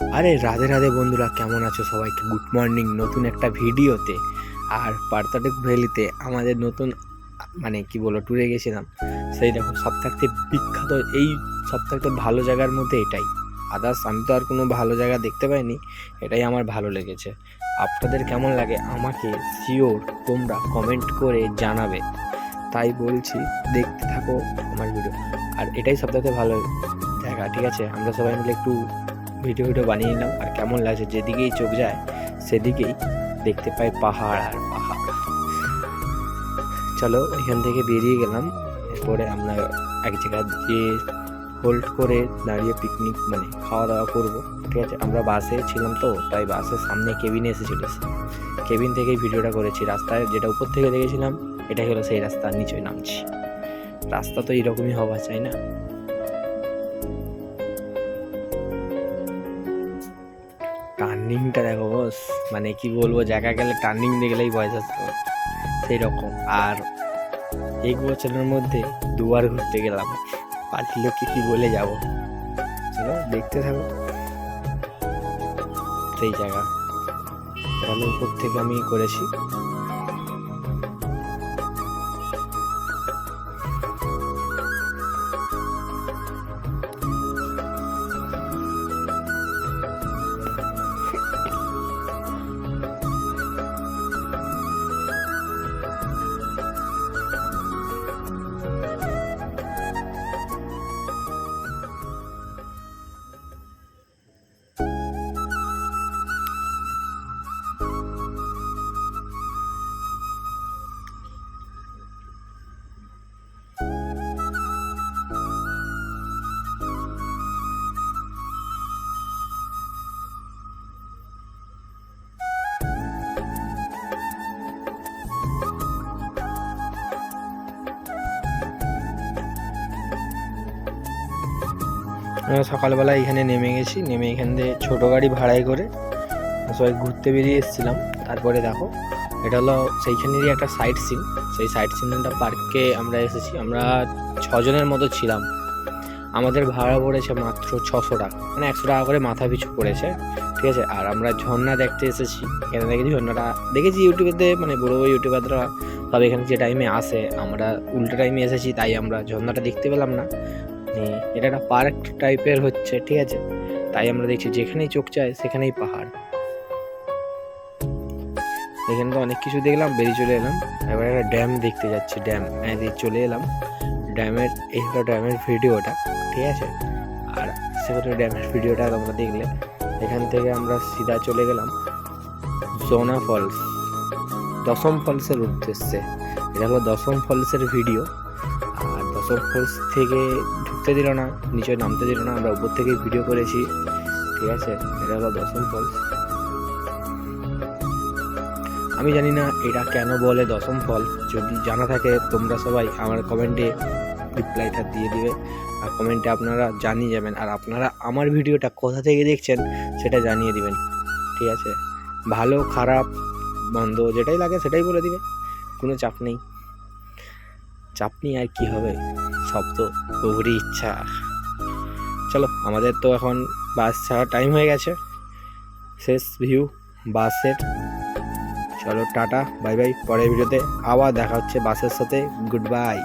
আরে রাধে রাধে বন্ধুরা, কেমন আছো? সবাইকে গুড মর্নিং নতুন একটা ভিডিওতে। আর পার্থটেক ভ্যালিতে আমাদের নতুন মানে কি বলবো ট্যুরে গেছিলাম। সেই দেখো, সব থাকতে বিখ্যাত, এই সব থাকতে ভালো জায়গার মধ্যে এটাই। আদার্স আমি তো আর কোনো ভালো জায়গা দেখতে পাইনি, এটাই আমার ভালো লেগেছে। আপনাদের কেমন লাগে আমাকে শিওর তোমরা কমেন্ট করে জানাবে। তাই বলছি, দেখতে থাকো আমার ভিডিও। আর এটাই সবথেকে ভালো জায়গা, ঠিক আছে? আমরা সবাই মিলে একটু ভিডিও বানিয়ে নিলাম। আর কেমন লাগছে, যেদিকেই চোখ যায় সেদিকেই দেখতে পাই পাহাড় আর পাহাড়। চলো এখান থেকে বেরিয়ে গেলাম। এরপরে আমরা এক জায়গায় গিয়ে হোল্ড করে দাঁড়িয়ে পিকনিক মানে খাওয়া দাওয়া করবো, ঠিক আছে? আমরা বাসে ছিলাম তো, তাই বাসের সামনে কেবিনে এসেছিল, কেবিন থেকেই ভিডিওটা করেছি। রাস্তায় যেটা উপর থেকে দেখেছিলাম এটাই হলো সেই রাস্তা, নিচে নামছি। রাস্তা তো এইরকমই হওয়া চাই না? টার্নিংটা দেখো বস, মানে কি বলবো, জায়গা গেলে টার্নিং দেখলেই ভয় আসতো সেই রকম। আর এক বছরের মধ্যে দুবার ঘুরতে গেলাম, বাড়ির লোককে কি বলে যাব? চলো দেখতে থাকো সেই জায়গা। তাহলে উপর থেকে আমি করেছি। সকালবেলা এখানে নেমে গেছি, নেমে এখান থেকে ছোটো গাড়ি ভাড়াই করে সবাই ঘুরতে বেরিয়ে এসেছিলাম। তারপরে দেখো, এটা হলো সেইখানেরই একটা সাইট সিন। সেই সাইট সিনটা পার্কে আমরা এসেছি। আমরা 6 জনের মতো ছিলাম। আমাদের ভাড়া পড়েছে মাত্র 600 টাকা, মানে 100 টাকা করে মাথা পিছু পড়েছে, ঠিক আছে? আর আমরা ঝর্ণা দেখতে এসেছি। এখানে দেখেছি ঝর্ণাটা, দেখেছি ইউটিউবেতে, মানে বড় বড় ইউটিউবাররা সব এখানে যে টাইমে আসে, আমরা উল্টো টাইমে এসেছি, তাই আমরা ঝর্ণাটা দেখতে পেলাম না। এটা একটা পার্ক টাইপের হচ্ছে, ঠিক আছে? তাই আমরা দেখছি যেখানেই চোখ যায় সেখানেই পাহাড়। এখানে তো অনেক কিছু দেখলাম, বেরিয়ে চলে এলাম। এবার একটা ড্যাম দেখতে যাচ্ছি, ড্যাম চলে এলাম। ড্যামের এই হলো ড্যামের ভিডিওটা, ঠিক আছে? আর সেখানে ড্যামের ভিডিওটা তোমরা দেখলে। এখান থেকে আমরা সিধা চলে গেলাম জোনা ফলস, দশম ফলসের উদ্দেশ্যে। এটা হলো দশম ফলসের ভিডিও। আর দশম ফলস থেকে ঢুকতে দিল না, নিচে নামতে দিল না, আমরা উপর থেকেই ভিডিও করেছি, ঠিক আছে? এটা হলো দশম ফলস। আমি জানি না এটা কেন বলে দশম ফল, যদি জানা থাকে তোমরা সবাই আমার কমেন্টে রিপ্লাইটা দিয়ে দিবে। আর কমেন্টে আপনারা জানিয়ে যাবেন, আর আপনারা আমার ভিডিওটা কোথা থেকে দেখছেন সেটা জানিয়ে দিবেন, ঠিক আছে? ভালো খারাপ মন্দ যেটাই লাগে সেটাই বলে দিবে, কোনো চাপ নেই। চাপ নেই আর কি হবে, সব তো প্রভুরই ইচ্ছা। চলো, আমাদের তো এখন বাস ছাড়া টাইম হয়ে গেছে, শেষ ভিউ বাসের। চলো টাটা, বাই বাই। পরের ভিডিওতে আবার দেখা হচ্ছে বাসের সাথে। Good bye.